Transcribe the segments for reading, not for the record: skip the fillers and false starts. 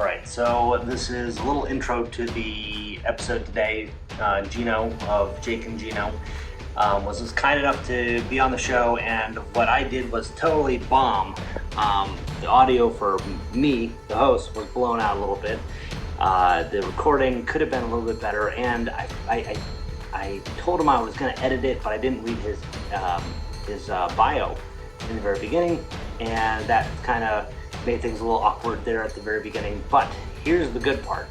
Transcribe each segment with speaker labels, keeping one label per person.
Speaker 1: All right, so this is a little intro to the episode today. Gino of Jake and Gino was kind enough to be on the show, and what I did was totally bomb. The audio for me, the host, was blown out a little bit. The recording could have been a little bit better, and I told him I was going to edit it, but I didn't read his bio in the very beginning, and that kind of made things a little awkward there at the very beginning. But here's the good part.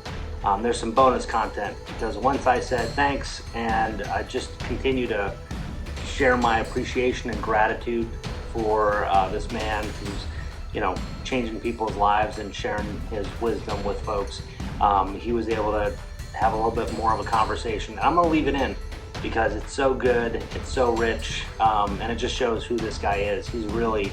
Speaker 1: There's some bonus content, because once I said thanks, and I just continue to share my appreciation and gratitude for this man who's, changing people's lives and sharing his wisdom with folks. He was able to have a little bit more of a conversation. And I'm going to leave it in because it's so good, it's so rich, and it just shows who this guy is. He's really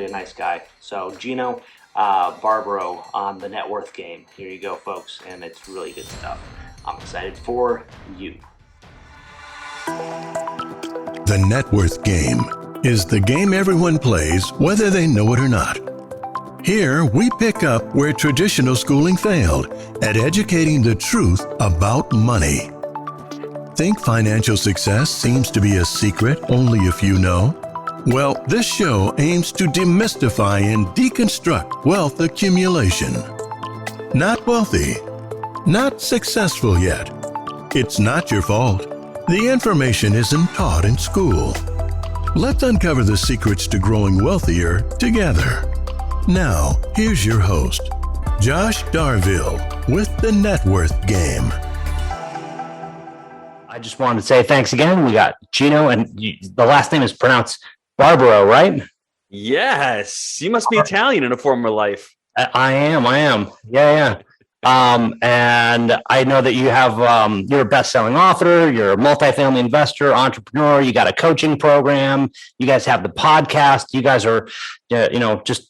Speaker 1: a nice guy. So Gino Barbaro on the Net Worth Game. Here you go, folks, and it's really good stuff. I'm excited for you.
Speaker 2: The Net Worth Game is the game everyone plays, whether they know it or not. Here, we pick up where traditional schooling failed at educating the truth about money. Think financial success seems to be a secret only a few know? Well, this show aims to demystify and deconstruct wealth accumulation. Not wealthy, not successful yet. It's not your fault. The information isn't taught in school. Let's uncover the secrets to growing wealthier together. Now, here's your host, Josh Darville, with the Net Worth Game.
Speaker 1: I just wanted to say thanks again. We got Gino, and the last name is pronounced Barbaro, right?
Speaker 3: Yes. You must be Italian in a former life.
Speaker 1: I am. Yeah. And I know that you have, you're a best-selling author, you're a multifamily investor, entrepreneur, you got a coaching program, you guys have the podcast, you guys are, just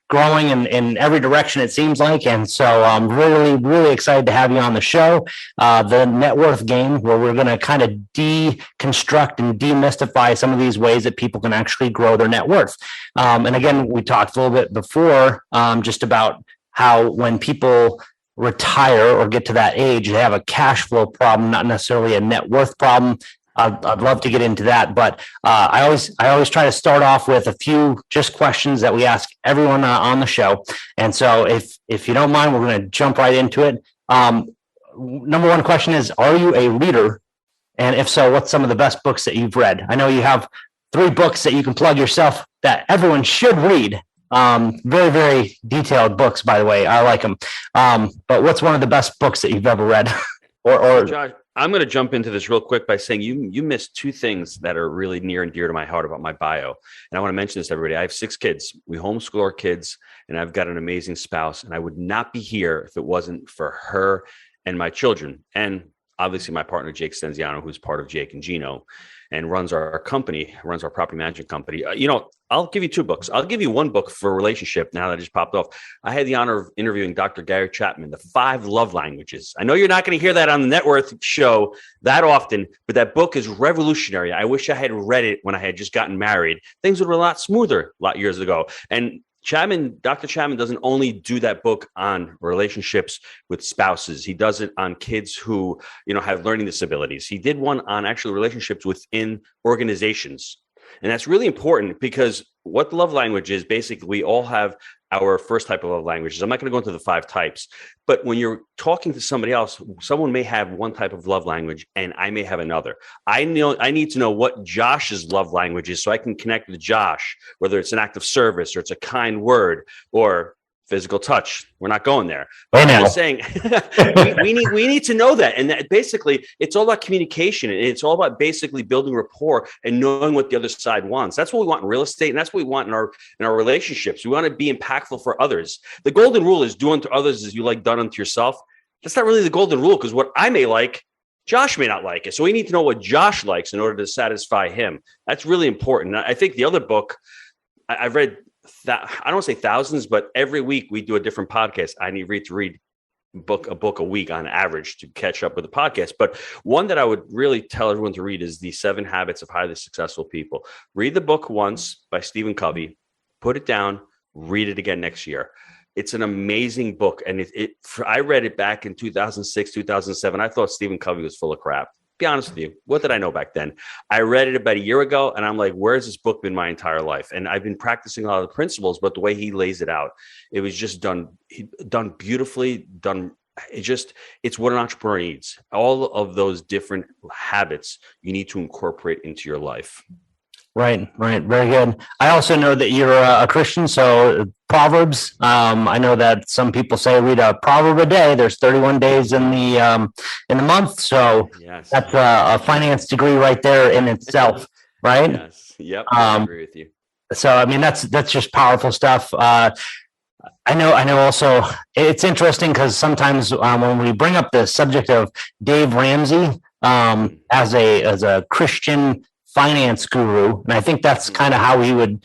Speaker 1: growing in every direction, it seems like. And so I'm really, really excited to have you on the show, the Net Worth Game, where we're going to kind of deconstruct and demystify some of these ways that people can actually grow their net worth. And again, we talked a little bit before just about how when people retire or get to that age, they have a cash flow problem, not necessarily a net worth problem. I'd love to get into that, but I always try to start off with a few just questions that we ask everyone on the show. And so if you don't mind, we're going to jump right into it. Number one question is, are you a reader? And if so, what's some of the best books that you've read? I know you have 3 books that you can plug yourself that everyone should read. Very, very detailed books, by the way. I like them. But what's one of the best books that you've ever read? or
Speaker 3: Josh, I'm going to jump into this real quick by saying you missed 2 things that are really near and dear to my heart about my bio. And I want to mention this to everybody. I have 6 kids. We homeschool our kids, and I've got an amazing spouse. And I would not be here if it wasn't for her and my children. And obviously my partner, Jake Stenziano, who's part of Jake and Gino and runs our company, runs our property management company. I'll give you 2 books. I'll give you 1 book for relationship. Now that I just popped off. I had the honor of interviewing Dr. Gary Chapman, The 5 Love Languages. I know you're not going to hear that on the Net Worth show that often, but that book is revolutionary. I wish I had read it when I had just gotten married. Things would have been a lot smoother a lot years ago. And Dr. Chapman doesn't only do that book on relationships with spouses. He does it on kids who, have learning disabilities. He did one on actual relationships within organizations. And that's really important because what the love language is, basically, we all have our first type of love languages. I'm not going to go into the 5 types, but when you're talking to somebody else, someone may have one type of love language and I may have another. I need to know what Josh's love language is so I can connect with Josh, whether it's an act of service or it's a kind word or physical touch. We're not going there. But I'm just saying we need to know that. And that basically, it's all about communication. And it's all about basically building rapport and knowing what the other side wants. That's what we want in real estate. And that's what we want in our relationships. We want to be impactful for others. The golden rule is do unto others as you like done unto yourself. That's not really the golden rule, because what I may like, Josh may not like it. So we need to know what Josh likes in order to satisfy him. That's really important. I think the other book I've read, that I don't want to say thousands, but every week we do a different podcast. I need to read a book a week on average to catch up with the podcast. But one that I would really tell everyone to read is The 7 Habits of Highly Successful People. Read the book once by Stephen Covey, put it down, read it again next year. It's an amazing book. And I read it back in 2006, 2007. I thought Stephen Covey was full of crap. Be honest with you. What did I know back then? I read it about a year ago and I'm like, where's this book been my entire life? And I've been practicing a lot of the principles, but the way he lays it out, it was just done beautifully, done. It's what an entrepreneur needs. All of those different habits you need to incorporate into your life.
Speaker 4: Right. Very good. I also know that you're a Christian, so Proverbs. I know that some people say read a proverb a day. There's 31 days in the month, so yes. That's a finance degree right there in itself, right?
Speaker 3: Yes. Yep. I agree with you.
Speaker 4: So I mean, that's just powerful stuff. I know. Also, it's interesting because sometimes when we bring up the subject of Dave Ramsey as a Christian finance guru, and I think that's kind of how he would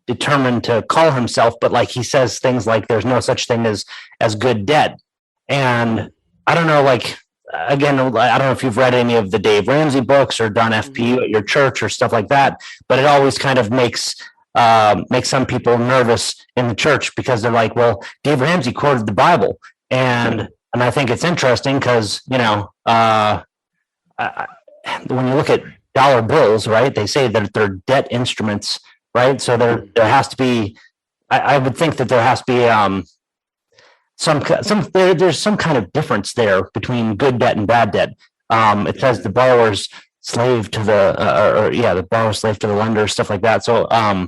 Speaker 4: determine to call himself. But like he says things like there's no such thing as good debt. And I don't know, like, again, I don't know if you've read any of the Dave Ramsey books or done FPU at your church or stuff like that, but it always kind of makes some people nervous in the church because they're like, well, Dave Ramsey quoted the Bible. And I think it's interesting because, when you look at dollar bills, right? They say that they're debt instruments, right? So there has to be. I would think that there has to be there's some kind of difference there between good debt and bad debt. It says the borrower's slave to the borrower's slave to the lender, stuff like that. So I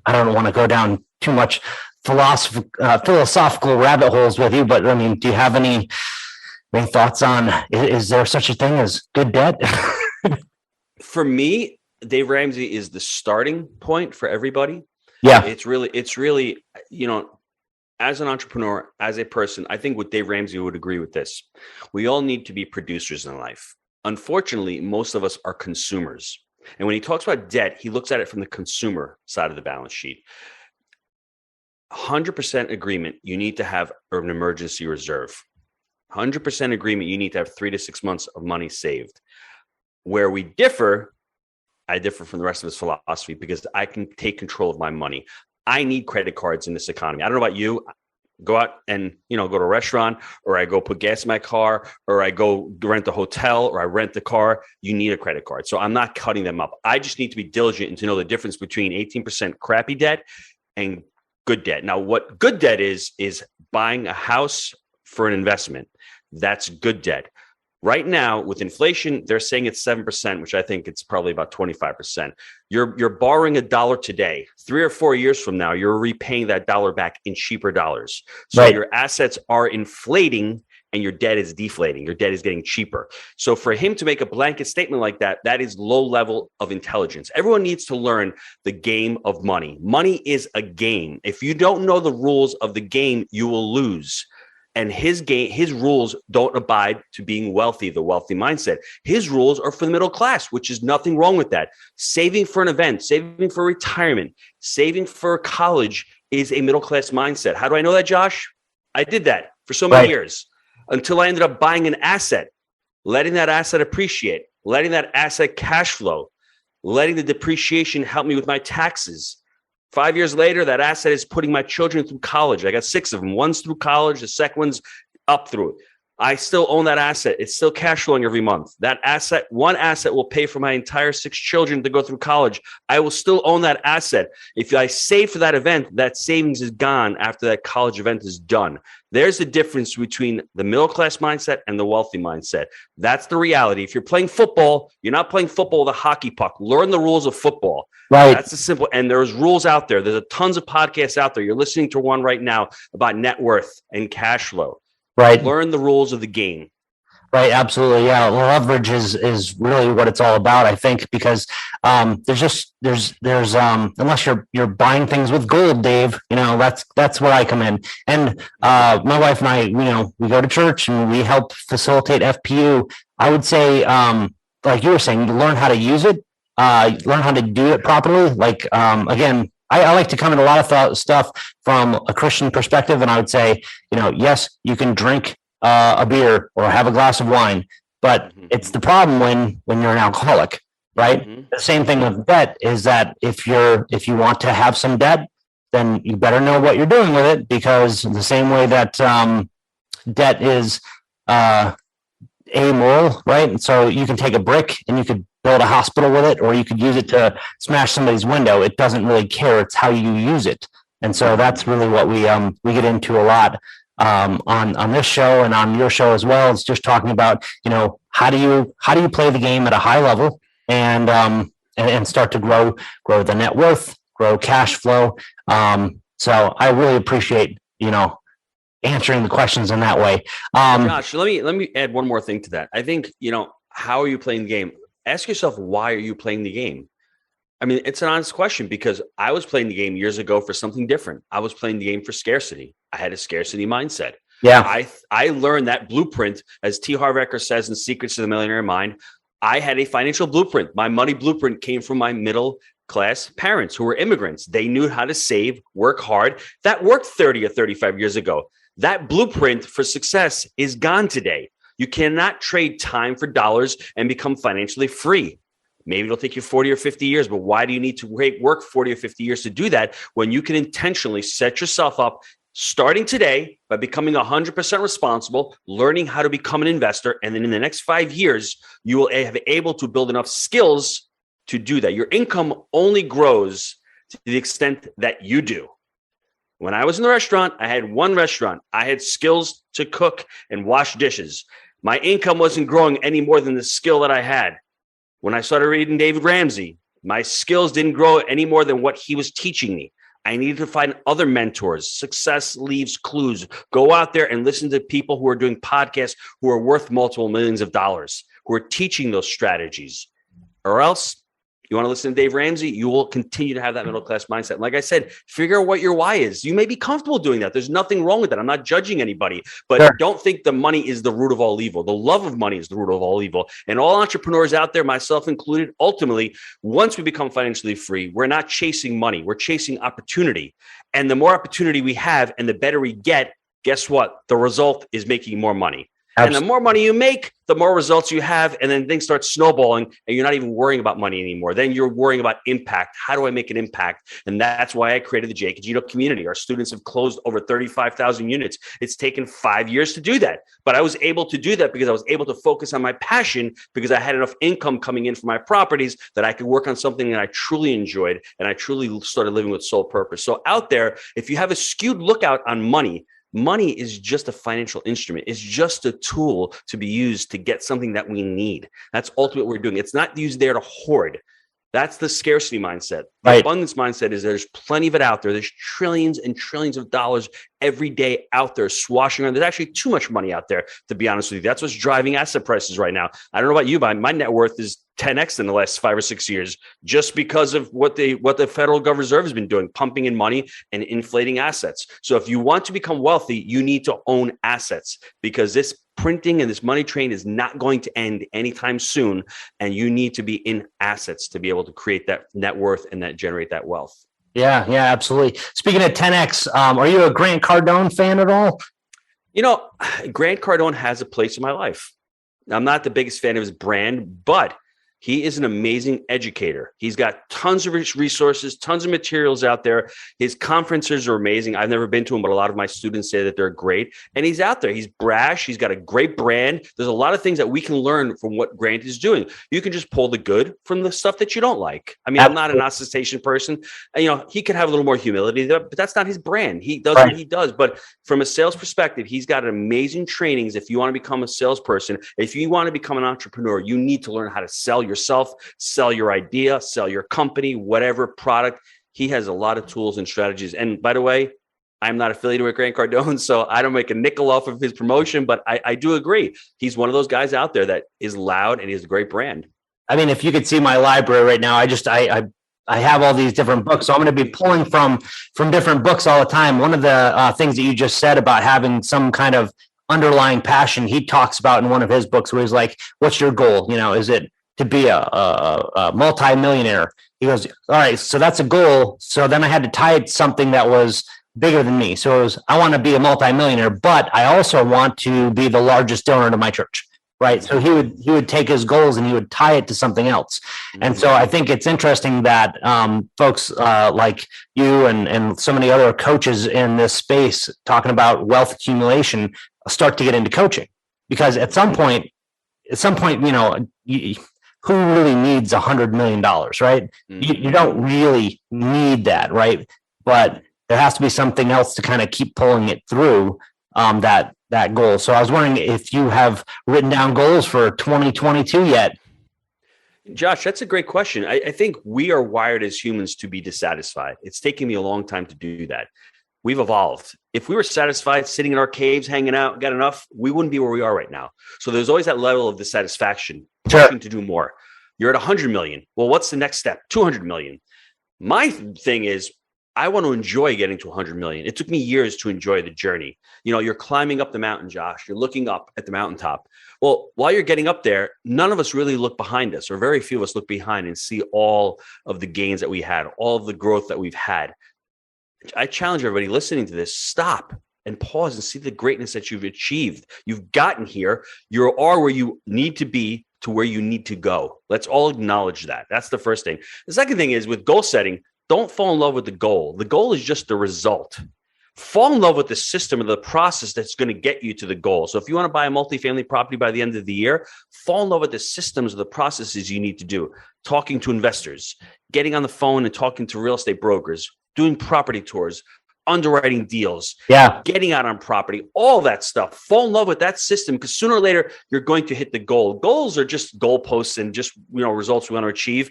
Speaker 4: don't want to go down too much philosophical rabbit holes with you, but I mean, do you have any thoughts on is there such a thing as good debt?
Speaker 3: For me, Dave Ramsey is the starting point for everybody.
Speaker 4: Yeah.
Speaker 3: It's really, as an entrepreneur, as a person, I think what Dave Ramsey would agree with this. We all need to be producers in life. Unfortunately, most of us are consumers. And when he talks about debt, he looks at it from the consumer side of the balance sheet. 100% agreement, you need to have an emergency reserve. 100% agreement, you need to have 3 to 6 months of money saved. Where we differ, I differ from the rest of his philosophy because I can take control of my money. I need credit cards in this economy. I don't know about you. Go out and, go to a restaurant, or I go put gas in my car, or I go rent a hotel, or I rent the car. You need a credit card. So I'm not cutting them up. I just need to be diligent and to know the difference between 18% crappy debt and good debt. Now, what good debt is buying a house for an investment. That's good debt. Right now, with inflation, they're saying it's 7%, which I think it's probably about 25%. You're borrowing $1 today. 3 or 4 years from now, you're repaying that dollar back in cheaper dollars. So Your assets are inflating and your debt is deflating. Your debt is getting cheaper. So for him to make a blanket statement like that, that is low level of intelligence. Everyone needs to learn the game of money. Money is a game. If you don't know the rules of the game, you will lose. And his rules don't abide to being wealthy, the wealthy mindset. His rules are for the middle class, which is nothing wrong with that. Saving for an event, saving for retirement, saving for college is a middle class mindset. How do I know that, Josh? I did that for so many years until I ended up buying an asset, letting that asset appreciate, letting that asset cash flow, letting the depreciation help me with my taxes. 5 years later, that asset is putting my children through college. I got 6 of them. One's through college. The second one's up through it. I still own that asset. It's still cash flowing every month. That asset, one asset will pay for my entire 6 children to go through college. I will still own that asset. If I save for that event, that savings is gone after that college event is done. There's the difference between the middle class mindset and the wealthy mindset. That's the reality. If you're playing football, you're not playing football with a hockey puck. Learn the rules of football.
Speaker 4: Right.
Speaker 3: That's the simple. And there's rules out there. There's tons of podcasts out there. You're listening to one right now about net worth and cash flow.
Speaker 4: Right.
Speaker 3: Learn the rules of the game.
Speaker 4: Right. Absolutely. Yeah. Leverage is really what it's all about, I think, because there's unless you're buying things with gold, Dave, that's where I come in. And my wife and I, we go to church and we help facilitate FPU. I would say, like you were saying, learn how to use it, learn how to do it properly. Like, again, I like to come at a lot of stuff from a Christian perspective. And I would say, yes, you can drink a beer or have a glass of wine, but it's the problem when you're an alcoholic, right? The same thing with debt is that if you want to have some debt, then you better know what you're doing with it, because the same way that debt is amoral, right? And so you can take a brick and you could build a hospital with it, or you could use it to smash somebody's window. It doesn't really care. It's how you use it. And so that's really what we get into a lot on this show and on your show as well. It's just talking about, how do you play the game at a high level and start to grow the net worth, grow cash flow. So I really appreciate, answering the questions in that way.
Speaker 3: Josh, let me add one more thing to that. I think, how are you playing the game? Ask yourself, why are you playing the game? I mean, it's an honest question, because I was playing the game years ago for something different. I was playing the game for scarcity. I had a scarcity mindset.
Speaker 4: Yeah.
Speaker 3: I learned that blueprint, as T. Harv Eker says in Secrets to the Millionaire Mind. I had a financial blueprint. My money blueprint came from my middle class parents who were immigrants. They knew how to save, work hard. That worked 30 or 35 years ago. That blueprint for success is gone today. You cannot trade time for dollars and become financially free. Maybe it'll take you 40 or 50 years, but why do you need to work 40 or 50 years to do that when you can intentionally set yourself up starting today by becoming 100% responsible, learning how to become an investor, and then in the next 5 years, you will have able to build enough skills to do that. Your income only grows to the extent that you do. When I was in the restaurant, I had one restaurant. I had skills to cook and wash dishes. My income wasn't growing any more than the skill that I had. When I started reading David Ramsey, my skills didn't grow any more than what he was teaching me. I needed to find other mentors. Success leaves clues. Go out there and listen to people who are doing podcasts who are worth multiple millions of dollars, who are teaching those strategies. Or else, you want to listen to Dave Ramsey, you will continue to have that middle class mindset. Like I said, figure out what your why is. You may be comfortable doing that. There's nothing wrong with that. I'm not judging anybody, but
Speaker 4: Sure.
Speaker 3: Don't think the money is the root of all evil. The love of money is the root of all evil. And all entrepreneurs out there, myself included, ultimately, once we become financially free, we're not chasing money. We're chasing opportunity. And the more opportunity we have and the better we get, guess what? The result is making more money.
Speaker 4: Absolutely.
Speaker 3: And the more money you make, the more results you have, and then things start snowballing, and you're not even worrying about money anymore. Then you're worrying about impact. How do I make an impact? And that's why I created the Jake and Gino community. Our students have closed over 35,000 units. It's taken 5 years to do that. But I was able to do that because I was able to focus on my passion, because I had enough income coming in from my properties that I could work on something that I truly enjoyed, and I truly started living with soul purpose. So out there, if you have a skewed lookout on money, money is just a financial instrument. It's just a tool to be used to get something that we need. That's ultimately what we're doing. It's not used there to hoard. That's the scarcity mindset. The
Speaker 4: Right.
Speaker 3: abundance mindset is there's plenty of it out there. There's trillions and trillions of dollars every day out there swashing around. There's actually too much money out there, to be honest with you. That's what's driving asset prices right now. I don't know about you, but my net worth is 10x in the last 5 or 6 years, just because of what the Federal Reserve has been doing, pumping in money and inflating assets. So if you want to become wealthy, you need to own assets, because this printing and this money train is not going to end anytime soon. And you need to be in assets to be able to create that net worth and that generate that wealth.
Speaker 4: Yeah, absolutely. Speaking of 10X, are you a Grant Cardone fan at all?
Speaker 3: Grant Cardone has a place in my life. I'm not the biggest fan of his brand, but he is an amazing educator. He's got tons of resources, tons of materials out there. His conferences are amazing. I've never been to them, but a lot of my students say that they're great. And he's out there. He's brash. He's got a great brand. There's a lot of things that we can learn from what Grant is doing. You can just pull the good from the stuff that you don't like. I mean, I'm not an ostentation person. He could have a little more humility, but that's not his brand. He does what he does. But from a sales perspective, he's got amazing trainings. If you want to become a salesperson, if you want to become an entrepreneur, you need to learn how to sell yourself, sell your idea, sell your company, whatever product. He has a lot of tools and strategies. And by the way, I'm not affiliated with Grant Cardone, so I don't make a nickel off of his promotion, but I do agree. He's one of those guys out there that is loud and he has a great brand.
Speaker 4: I mean, if you could see my library right now, I have all these different books. So I'm going to be pulling from different books all the time. One of the things that you just said about having some kind of underlying passion, he talks about in one of his books, where he's like, what's your goal? Is it to be a multi-millionaire? He goes, all right, so that's a goal. So then I had to tie it to something that was bigger than me. So it was, I want to be a multi-millionaire, but I also want to be the largest donor to my church, right? So he would take his goals and he would tie it to something else. And so I think it's interesting that folks like you and so many other coaches in this space talking about wealth accumulation start to get into coaching, because at some point, who really needs $100 million, right? You don't really need that, right? But there has to be something else to kind of keep pulling it through that goal. So I was wondering if you have written down goals for 2022 yet.
Speaker 3: Josh, that's a great question. I think we are wired as humans to be dissatisfied. It's taken me a long time to do that. We've evolved. If we were satisfied sitting in our caves, hanging out, got enough, we wouldn't be where we are right now. So there's always that level of dissatisfaction, pushing to do more. You're at 100 million. Well, what's the next step? 200 million. My thing is, I want to enjoy getting to 100 million. It took me years to enjoy the journey. You're climbing up the mountain, Josh. You're looking up at the mountaintop. Well, while you're getting up there, none of us really look behind us, or very few of us look behind and see all of the gains that we had, all of the growth that we've had. I challenge everybody listening to this, stop and pause and see the greatness that you've achieved. You've gotten here. You are where you need to be to where you need to go. Let's all acknowledge that. That's the first thing. The second thing is, with goal setting, don't fall in love with the goal. The goal is just the result. Fall in love with the system or the process that's going to get you to the goal. So if you want to buy a multifamily property by the end of the year, fall in love with the systems or the processes you need to do. Talking to investors, getting on the phone and talking to real estate brokers, doing property tours, underwriting deals, getting out on property, all that stuff. Fall in love with that system, because sooner or later you're going to hit the goal. Goals are just goalposts and just results we want to achieve.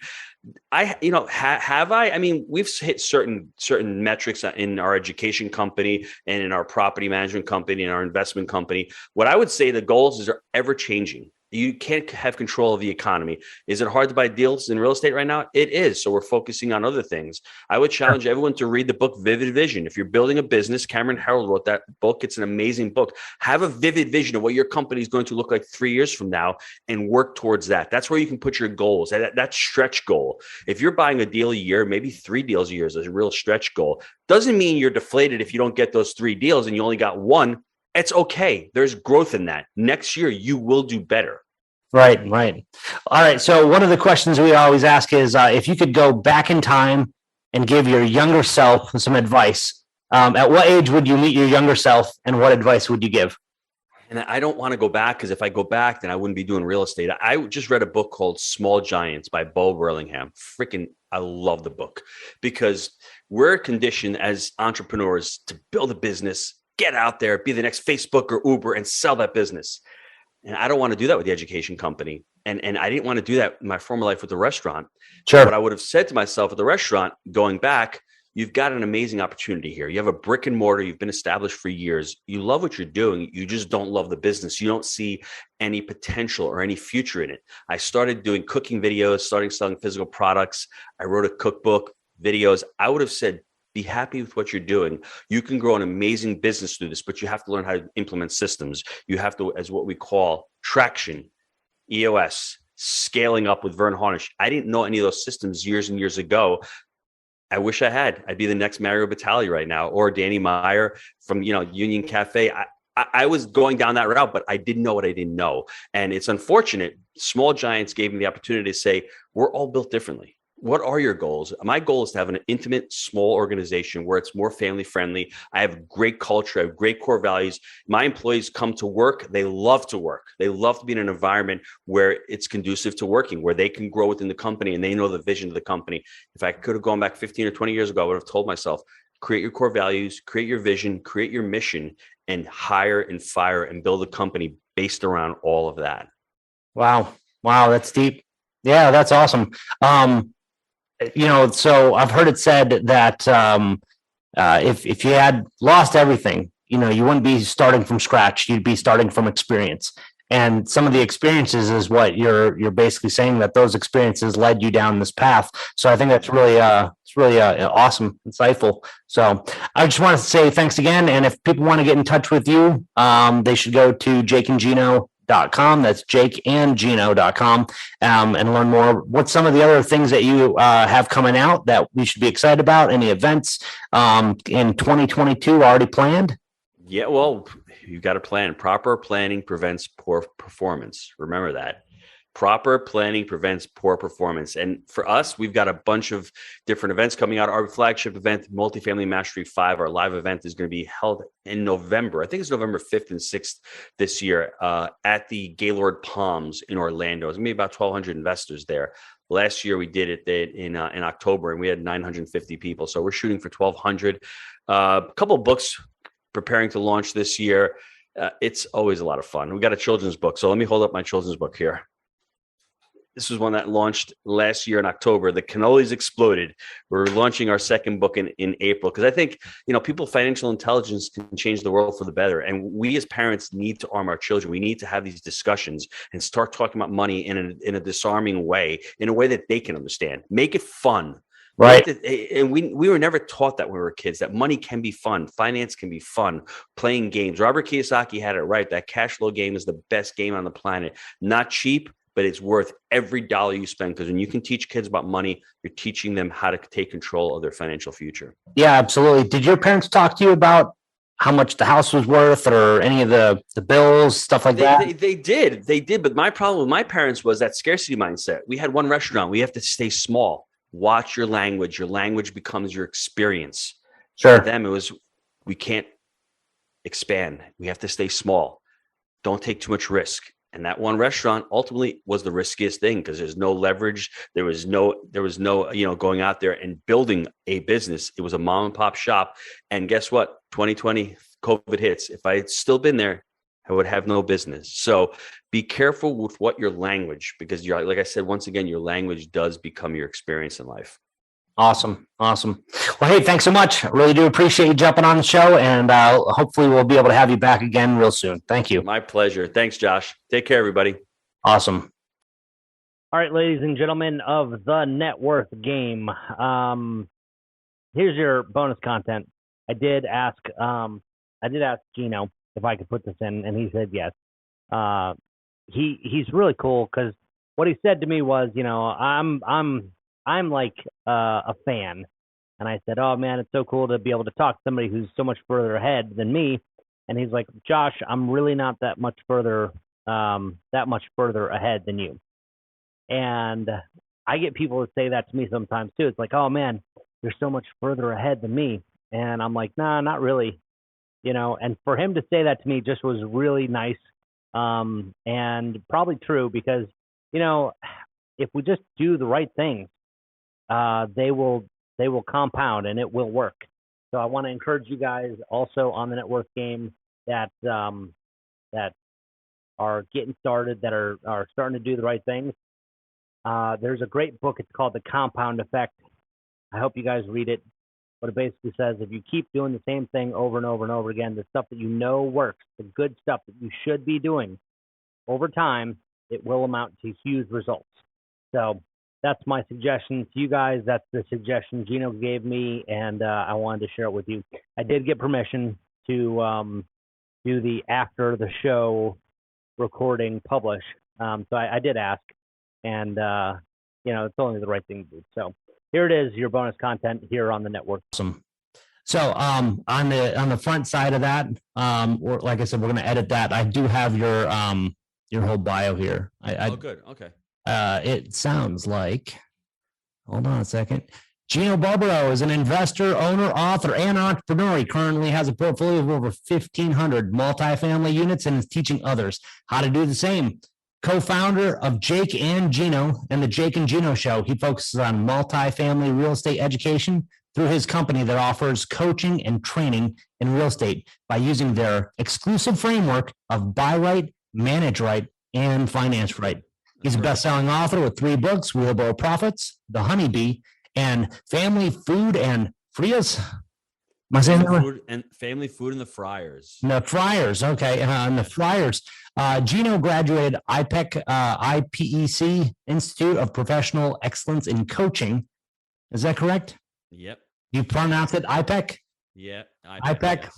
Speaker 3: I mean, we've hit certain metrics in our education company and in our property management company and our investment company. What I would say, the goals is are ever changing. You can't have control of the economy. Is it hard to buy deals in real estate right now? It is. So we're focusing on other things. I would challenge everyone to read the book Vivid Vision. If you're building a business, Cameron Herold wrote that book. It's an amazing book. Have a vivid vision of what your company is going to look like 3 years from now and work towards that. That's where you can put your goals. That stretch goal. If you're buying a deal a year, maybe 3 deals a year is a real stretch goal. Doesn't mean you're deflated if you don't get those 3 deals and you only got 1. It's okay. There's growth in that. Next year, you will do better.
Speaker 4: Right. All right. So one of the questions we always ask is if you could go back in time and give your younger self some advice, at what age would you meet your younger self and what advice would you give?
Speaker 3: And I don't want to go back, because if I go back, then I wouldn't be doing real estate. I just read a book called Small Giants by Bo Burlingham. I love the book, because we're conditioned as entrepreneurs to build a business, get out there, be the next Facebook or Uber and sell that business. And I don't want to do that with the education company. And I didn't want to do that in my former life with the restaurant.
Speaker 4: Sure.
Speaker 3: What I would have said to myself at the restaurant, going back, you've got an amazing opportunity here. You have a brick and mortar. You've been established for years. You love what you're doing. You just don't love the business. You don't see any potential or any future in it. I started doing cooking videos, starting selling physical products. I wrote a cookbook, videos. I would have said, be happy with what you're doing. You can grow an amazing business through this, but you have to learn how to implement systems. You have to, as what we call traction, EOS, scaling up with Vern Harnish. I didn't know any of those systems years and years ago. I wish I had. I'd be the next Mario Batali right now, or Danny Meyer from Union Cafe. I was going down that route, but I didn't know what I didn't know. And it's unfortunate. Small Giants gave me the opportunity to say, we're all built differently. What are your goals? My goal is to have an intimate, small organization where it's more family friendly. I have great culture. I have great core values. My employees come to work. They love to work. They love to be in an environment where it's conducive to working, where they can grow within the company and they know the vision of the company. If I could have gone back 15 or 20 years ago, I would have told myself, create your core values, create your vision, create your mission, and hire and fire and build a company based around all of that.
Speaker 4: Wow. That's deep. Yeah, that's awesome. So I've heard it said that if you had lost everything, you wouldn't be starting from scratch. You'd be starting from experience. And some of the experiences is what you're basically saying, that those experiences led you down this path. So I think that's really awesome, insightful. So I just want to say thanks again. And if people want to get in touch with you, they should go to jakeandgino.com. That's jakeandgino.com, and learn more. What's some of the other things that you have coming out that we should be excited about? Any events in 2022 already planned?
Speaker 3: Yeah, well, you got to plan. Proper planning prevents poor performance. Remember that. Proper planning prevents poor performance. And for us, we've got a bunch of different events coming out. Our flagship event, Multifamily Mastery 5, our live event is going to be held in November. I think it's November 5th and 6th this year at the Gaylord Palms in Orlando. It's going to be about 1,200 investors there. Last year, we did it in October, and we had 950 people. So we're shooting for 1,200. A couple of books preparing to launch this year. It's always a lot of fun. We got a children's book. So let me hold up my children's book here. This was one that launched last year in October. The Cannolis Exploded. We're launching our second book in April because I think, people, financial intelligence can change the world for the better. And we as parents need to arm our children. We need to have these discussions and start talking about money in a disarming way, in a way that they can understand. Make it fun.
Speaker 4: Right.
Speaker 3: And we were never taught that when we were kids, that money can be fun. Finance can be fun. Playing games. Robert Kiyosaki had it right. That cash flow game is the best game on the planet. Not cheap, but it's worth every dollar you spend, because when you can teach kids about money, you're teaching them how to take control of their financial future.
Speaker 4: Yeah, absolutely. Did your parents talk to you about how much the house was worth or any of the bills, stuff like that?
Speaker 3: They did. But my problem with my parents was that scarcity mindset. We had one restaurant. We have to stay small. Watch your language. Your language becomes your experience.
Speaker 4: Sure.
Speaker 3: For them, it was, we can't expand. We have to stay small. Don't take too much risk. And that one restaurant ultimately was the riskiest thing because there's no leverage. There was no, going out there and building a business. It was a mom and pop shop. And guess what? 2020, COVID hits. If I had still been there, I would have no business. So be careful with what your language, because like I said, once again, your language does become your experience in life.
Speaker 4: Awesome. Well, hey, thanks so much. I really do appreciate you jumping on the show, and hopefully we'll be able to have you back again real soon. Thank you.
Speaker 3: My pleasure. Thanks, Josh. Take care, everybody.
Speaker 4: Awesome.
Speaker 1: All right, ladies and gentlemen of the Net Worth Game. Here's your bonus content. I did ask Gino if I could put this in, and he said yes. He's really cool because what he said to me was, I'm like a fan. And I said, oh man, it's so cool to be able to talk to somebody who's so much further ahead than me. And he's like, Josh, I'm really not that much further ahead than you. And I get people to say that to me sometimes too. It's like, oh man, you're so much further ahead than me. And I'm like, nah, not really. And for him to say that to me just was really nice. And probably true because, if we just do the right things, they will compound and it will work. So I want to encourage you guys also on the Net Worth Game that are getting started, that are starting to do the right things. There's a great book. It's called The Compound Effect. I hope you guys read it. What it basically says, if you keep doing the same thing over and over and over again, the stuff that works, the good stuff that you should be doing, over time, it will amount to huge results. So that's my suggestion to you guys. That's the suggestion Gino gave me, and I wanted to share it with you. I did get permission to do the after the show recording publish. So I did ask, and it's only the right thing to do. So here it is, your bonus content here on the network.
Speaker 4: Awesome. So on the front side of that, like I said, we're going to edit that. I do have your whole bio here.
Speaker 3: Good. Okay.
Speaker 4: It sounds like, hold on a second. Gino Barbaro is an investor, owner, author, and entrepreneur. He currently has a portfolio of over 1,500 multifamily units and is teaching others how to do the same. Co-founder of Jake and Gino and the Jake and Gino Show. He focuses on multifamily real estate education through his company that offers coaching and training in real estate by using their exclusive framework of buy right, manage right, and finance right. He's a best-selling author with 3 books, Wheelbarrow Profits, The Honeybee, and Family Food and Frias. Am I saying that right?
Speaker 3: Family Food and the Friars.
Speaker 4: The Friars, okay. And the Friars. Gino graduated IPEC, Institute of Professional Excellence in Coaching. Is that correct?
Speaker 3: Yep.
Speaker 4: You pronounced it IPEC?
Speaker 3: Yeah.
Speaker 4: IPEC,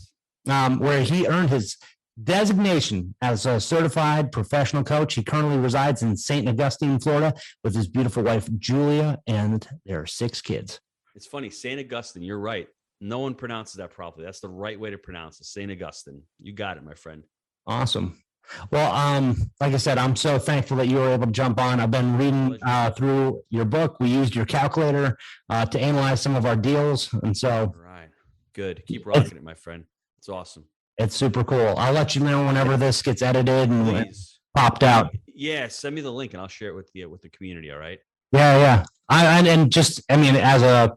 Speaker 4: yes. Where he earned his designation as a certified professional coach. He currently resides in St. Augustine, Florida, with his beautiful wife, Julia, and their 6 kids.
Speaker 3: It's funny, St. Augustine, you're right. No one pronounces that properly. That's the right way to pronounce it. St. Augustine. You got it, my friend.
Speaker 4: Awesome. Well, like I said, I'm so thankful that you were able to jump on. I've been reading through your book. We used your calculator to analyze some of our deals. And so.
Speaker 3: All right. Good. Keep rocking it, my friend. It's awesome.
Speaker 4: It's super cool. I'll let you know whenever this gets edited and popped out.
Speaker 3: Yeah. Send me the link and I'll share it with the community. All right.
Speaker 4: Yeah. As a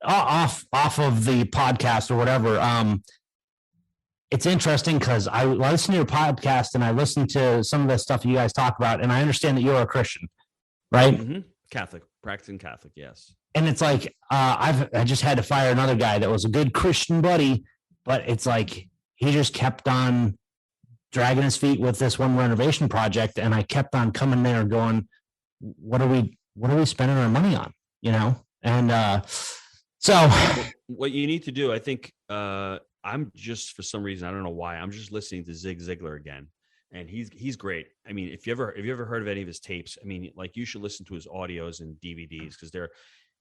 Speaker 4: off of the podcast or whatever, it's interesting because I listen to your podcast and I listen to some of the stuff you guys talk about, and I understand that you're a Christian, right?
Speaker 3: Mm-hmm. Catholic, practicing Catholic, yes.
Speaker 4: And it's like I just had to fire another guy that was a good Christian buddy, but it's like he just kept on dragging his feet with this one renovation project, and I kept on coming there going, what are we spending our money on, And so
Speaker 3: what you need to do, I think, I'm just, for some reason, I don't know why, I'm just listening to Zig Ziglar again, and he's great. I mean, if you ever heard of any of his tapes, I mean, like, you should listen to his audios and DVDs, because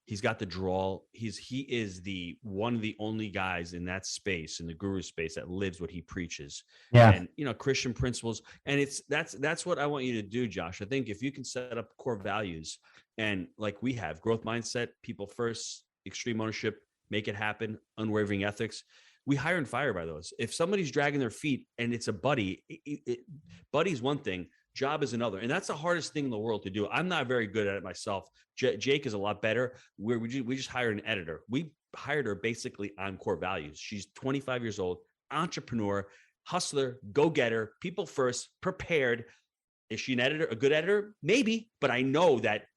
Speaker 3: he's got the drawl. He is one of the only guys in that space, in the guru space, that lives what he preaches.
Speaker 4: Yeah.
Speaker 3: And Christian principles. And that's what I want you to do, Josh. I think if you can set up core values, and like we have, growth mindset, people first, extreme ownership, make it happen, unwavering ethics. We hire and fire by those. If somebody's dragging their feet and it's a buddy, buddy's one thing, job is another. And that's the hardest thing in the world to do. I'm not very good at it myself. Jake is a lot better. We just hired an editor. We hired her basically on core values. She's 25 years old, entrepreneur, hustler, go-getter, people first, prepared. Is she an editor, a good editor? Maybe, but I know that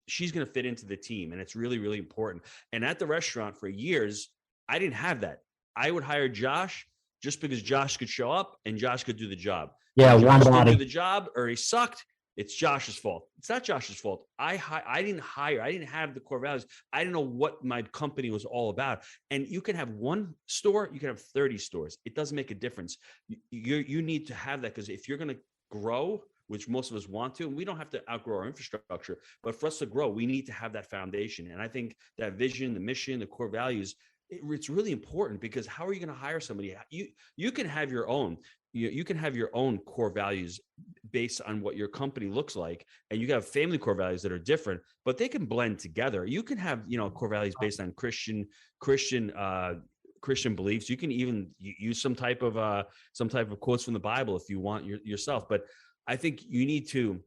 Speaker 3: she's going to fit into the team, and it's really, really important. And at the restaurant for years, I didn't have that. I would hire Josh just because Josh could show up and Josh could do the job.
Speaker 4: Yeah,
Speaker 3: Josh didn't do the job, or he sucked. It's Josh's fault. It's not Josh's fault. I didn't hire. I didn't have the core values. I didn't know what my company was all about. And you can have one store, you can have 30 stores. It doesn't make a difference. You need to have that, because if you're going to grow, which most of us want to, and we don't have to outgrow our infrastructure, but for us to grow, we need to have that foundation. And I think that vision, the mission, the core values, it's really important, because how are you going to hire somebody? You can have your own. You can have your own core values based on what your company looks like, and you have family core values that are different, but they can blend together. You can have core values based on Christian beliefs. You can even use some type of quotes from the Bible if you want yourself. But I think you need to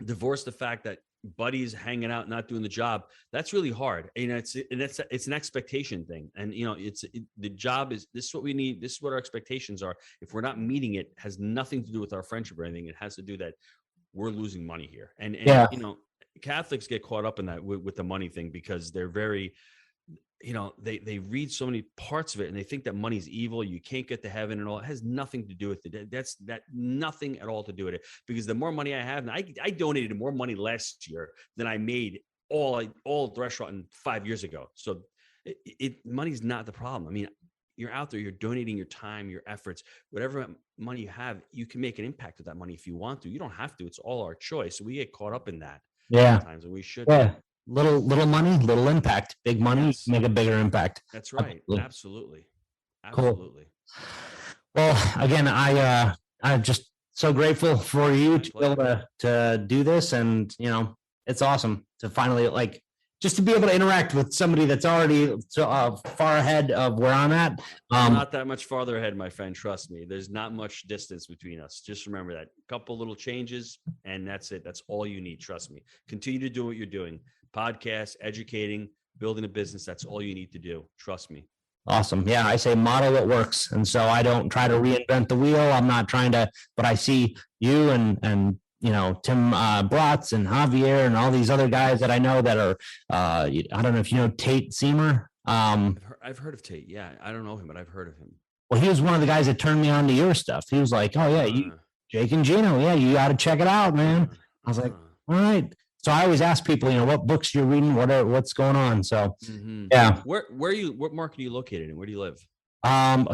Speaker 3: divorce the fact that buddies hanging out, not doing the job. That's really hard. It's an expectation thing. And, the job is, this is what we need. This is what our expectations are. If we're not meeting it, has nothing to do with our friendship or anything. It has to do that we're losing money here. And Catholics get caught up in that with the money thing, because they're very, they read so many parts of it, and they think that money's evil. You can't get to heaven and all. It has nothing to do with it. That's nothing at all to do with it, because the more money I have, and I donated more money last year than I made all the restaurant in 5 years ago. So money's not the problem. I mean, you're out there, you're donating your time, your efforts, whatever money you have, you can make an impact with that money if you want to. You don't have to. It's all our choice. So we get caught up in that sometimes, and we should.
Speaker 4: Yeah. Little money, little impact. Big money, yes. Make a bigger impact.
Speaker 3: That's right. Absolutely.
Speaker 4: Cool. Well, again, I'm just so grateful for you to be able to do this, and it's awesome to finally just to be able to interact with somebody that's already so far ahead of where I'm at.
Speaker 3: Not that much farther ahead, my friend. Trust me. There's not much distance between us. Just remember that. Couple little changes, and that's it. That's all you need. Trust me. Continue to do what you're doing. Podcasts, educating, building a business. That's all you need to do. Trust me.
Speaker 4: Awesome. Yeah, I say model what works. And so I don't try to reinvent the wheel. I'm not trying to, but I see you and Tim Bratz and Javier and all these other guys that I know that are, I don't know if you know Tate Seymour.
Speaker 3: I've heard of Tate. Yeah, I don't know him, but I've heard of him.
Speaker 4: Well, he was one of the guys that turned me on to your stuff. He was like, oh yeah, Jake and Gino. Yeah, you got to check it out, man. I was like, all right. So I always ask people, what books you're reading, what's going on. So yeah.
Speaker 3: What market are you located in? Where do you live?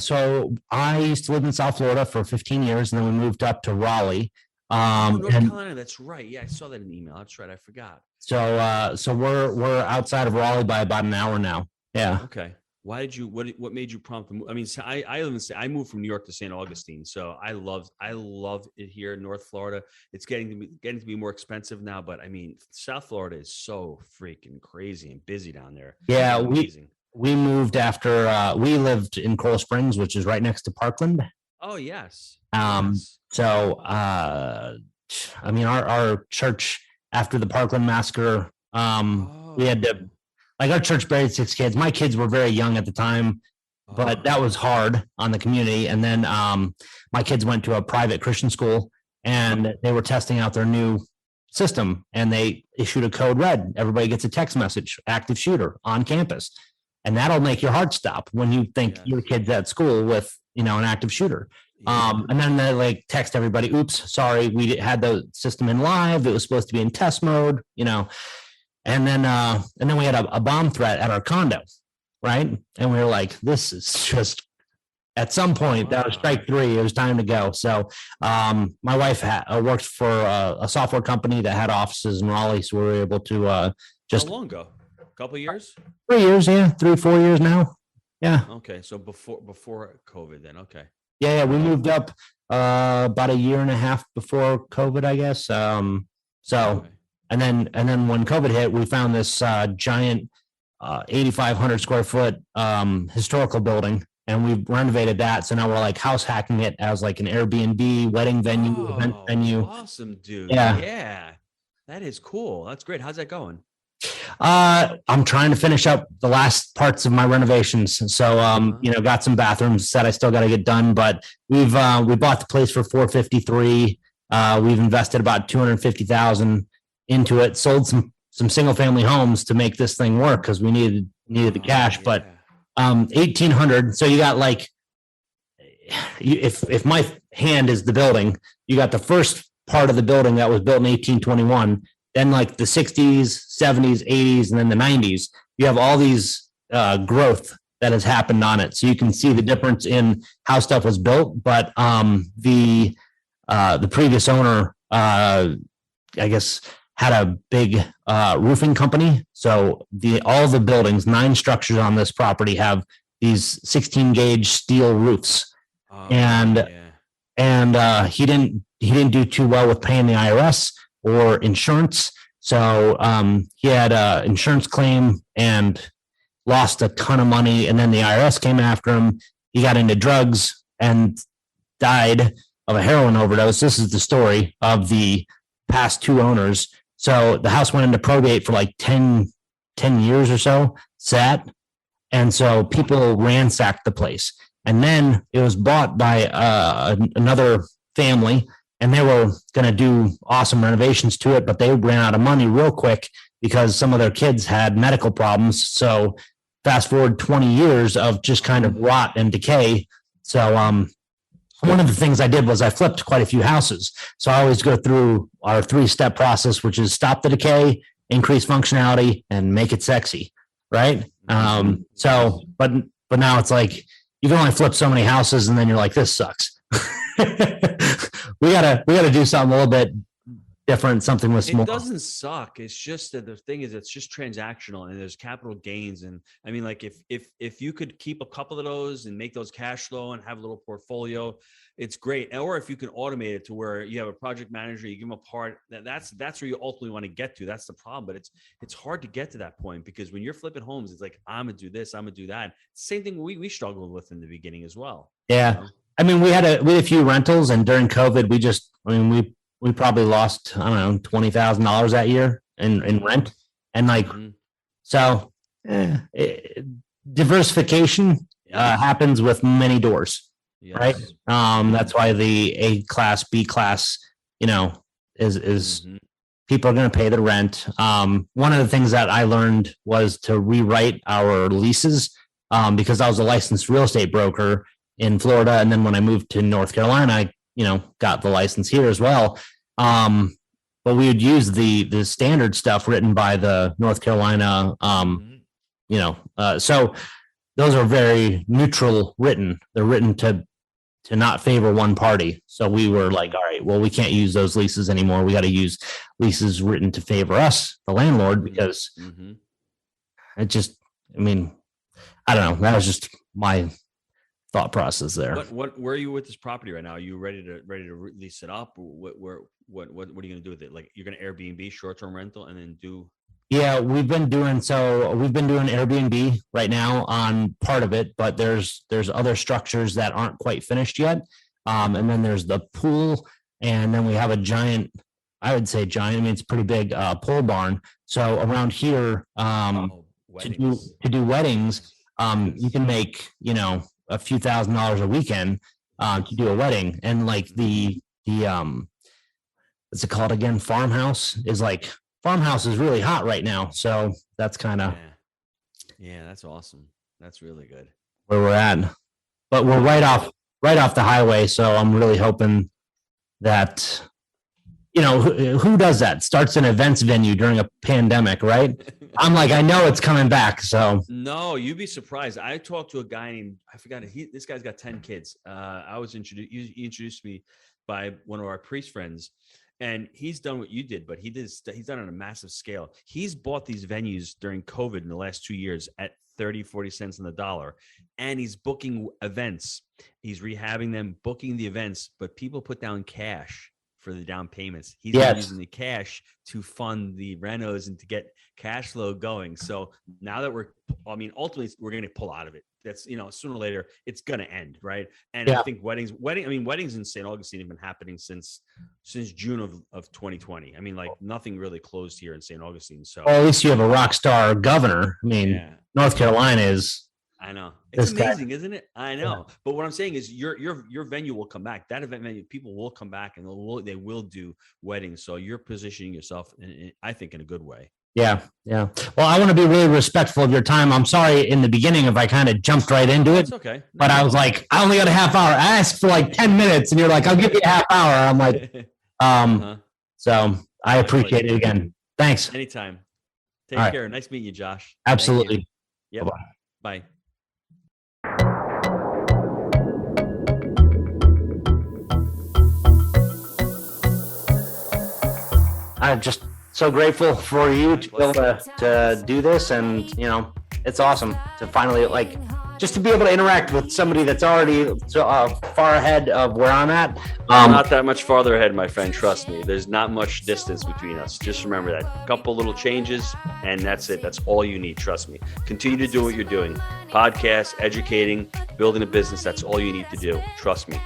Speaker 4: So I used to live in South Florida for 15 years, and then we moved up to Raleigh.
Speaker 3: North
Speaker 4: And
Speaker 3: Carolina, that's right. Yeah, I saw that in the email. That's right. I forgot.
Speaker 4: so we're outside of Raleigh by about an hour now. Yeah.
Speaker 3: Okay. Why did you? What made you prompt to move? I mean, so I live in. I moved from New York to St. Augustine, so I love it here in North Florida. It's getting to be more expensive now, but I mean, South Florida is so freaking crazy and busy down there.
Speaker 4: Yeah,
Speaker 3: It's amazing.
Speaker 4: we moved after we lived in Coral Springs, which is right next to Parkland.
Speaker 3: Oh yes.
Speaker 4: Yes. So I mean, our church after the Parkland massacre, we had to, like, our church buried 6 kids. My kids were very young at the time, but that was hard on the community. And then my kids went to a private Christian school, and they were testing out their new system, and they issued a code red. Everybody gets a text message, active shooter on campus. And that'll make your heart stop when you think your kid's at school with, an active shooter. And then they like text everybody, oops, sorry, we had the system in live. It was supposed to be in test mode, and then we had a bomb threat at our condo. Right. And we were like, this is just, at some point that was strike 3. It was time to go. So my wife worked for a software company that had offices in Raleigh. So we were able to just.
Speaker 3: How long ago? A couple of years?
Speaker 4: 3 years. Yeah. 3-4 years now. Yeah.
Speaker 3: Okay. So before COVID then. Okay.
Speaker 4: Yeah. We moved up about a year and a half before COVID, I guess.
Speaker 3: Okay.
Speaker 4: And then when COVID hit, we found this giant 8,500 square foot historical building, and we renovated that. So now we're like house hacking it as like an Airbnb, wedding venue, event venue.
Speaker 3: Awesome, dude.
Speaker 4: Yeah.
Speaker 3: Yeah. That is cool. That's great. How's that going?
Speaker 4: I'm trying to finish up the last parts of my renovations. So, got some bathrooms that I still got to get done, but we bought the place for $453. We've invested about $250,000 into it, sold some single family homes to make this thing work, because we needed the cash. But 1,800. So you got like, if my hand is the building, you got the first part of the building that was built in 1821. Then like the 60s, 70s, 80s, and then the 90s, you have all these growth that has happened on it. So you can see the difference in how stuff was built. But the previous owner, I guess, had a big roofing company. So all the buildings, 9 structures on this property, have these 16 gauge steel roofs. And he didn't do too well with paying the IRS or insurance. So he had an insurance claim and lost a ton of money. And then the IRS came after him. He got into drugs and died of a heroin overdose. This is the story of the past 2 owners. So the house went into probate for like 10 years or so, sat. And so people ransacked the place. And then it was bought by another family, and they were going to do awesome renovations to it, but they ran out of money real quick because some of their kids had medical problems. So fast forward 20 years of just kind of rot and decay. So one of the things I did was I flipped quite a few houses. So I always go through our 3-step process, which is stop the decay, increase functionality, and make it sexy. Right. But now it's like, you can only flip so many houses, and then you're like, this sucks. we gotta do something a little bit different, something with small.
Speaker 3: It doesn't suck. It's just that the thing is, it's just transactional, and there's capital gains. And I mean, like if you could keep a couple of those and make those cash flow and have a little portfolio, it's great. Or if you can automate it to where you have a project manager, you give them a part, that's where you ultimately want to get to. That's the problem. But it's hard to get to that point, because when you're flipping homes, it's like, I'm gonna do this, I'm gonna do that. Same thing we struggled with in the beginning as well.
Speaker 4: Yeah. I mean, we had a few rentals, and during COVID, we probably lost, I don't know, $20,000 that year in rent. And like, diversification happens with many doors. Yes. Right. That's why the A class, B class, is people are going to pay the rent. One of the things that I learned was to rewrite our leases, because I was a licensed real estate broker in Florida. And then when I moved to North Carolina, I, got the license here as well. But we would use the standard stuff written by the North Carolina, so those are very neutral written. They're written to not favor one party. So we were like, all right, well, we can't use those leases anymore. We got to use leases written to favor us, the landlord, because it just, I mean, I don't know. That was just my thought process there.
Speaker 3: Where are you with this property right now? Are you ready to lease it up? What are you going to do with it? Like, you're going to Airbnb, short-term rental, and then do?
Speaker 4: Yeah, we've been doing Airbnb right now on part of it, but there's other structures that aren't quite finished yet. And then there's the pool, and then we have a giant, I would say giant, I mean, it's a pretty big pole barn. So around here, to do weddings, you can make, a few $1,000s a weekend to do a wedding. And like the what's it called again? Farmhouse is really hot right now. So that's kind of,
Speaker 3: yeah, that's awesome. That's really good
Speaker 4: where we're at, but we're right off the highway. So I'm really hoping that, who does that? Starts an events venue during a pandemic, right? I'm like, I know it's coming back. So
Speaker 3: no, you'd be surprised. I talked to a guy named, I forgot, this guy's got 10 kids. He introduced me by one of our priest friends, and he's done what you did, but he's done it on a massive scale. He's bought these venues during COVID in the last 2 years at 30, 40 cents on the dollar. And he's booking events. He's rehabbing them, booking the events, but people put down cash for the down payments. He's using the cash to fund the renos and to get cash flow going. So now that ultimately we're going to pull out of it. That's, sooner or later it's going to end. Right. And I think weddings in St. Augustine have been happening since June of 2020. I mean, like, nothing really closed here in St. Augustine. So
Speaker 4: at least you have a rock star governor. I mean, North Carolina is.
Speaker 3: I know. It's amazing, isn't it? I know. Yeah. But what I'm saying is your venue will come back. That event venue, people will come back and they will do weddings. So you're positioning yourself, I think, in a good way.
Speaker 4: Yeah. Yeah. Well, I want to be really respectful of your time. I'm sorry in the beginning if I kind of jumped right into it.
Speaker 3: It's okay.
Speaker 4: But I was like, I only got a half hour. I asked for like 10 minutes and you're like, I'll give you a half hour. I'm like, so I appreciate it again. Thanks.
Speaker 3: Anytime. Take care. Nice meeting you, Josh.
Speaker 4: Absolutely.
Speaker 3: Yeah. Bye.
Speaker 4: I'm just so grateful for you to be able to do this. And, it's awesome to finally, just to be able to interact with somebody that's already far ahead of where I'm at.
Speaker 3: Not that much farther ahead, my friend. Trust me. There's not much distance between us. Just remember that. A couple little changes, and that's it. That's all you need. Trust me. Continue to do what you're doing. Podcasts, educating, building a business. That's all you need to do. Trust me.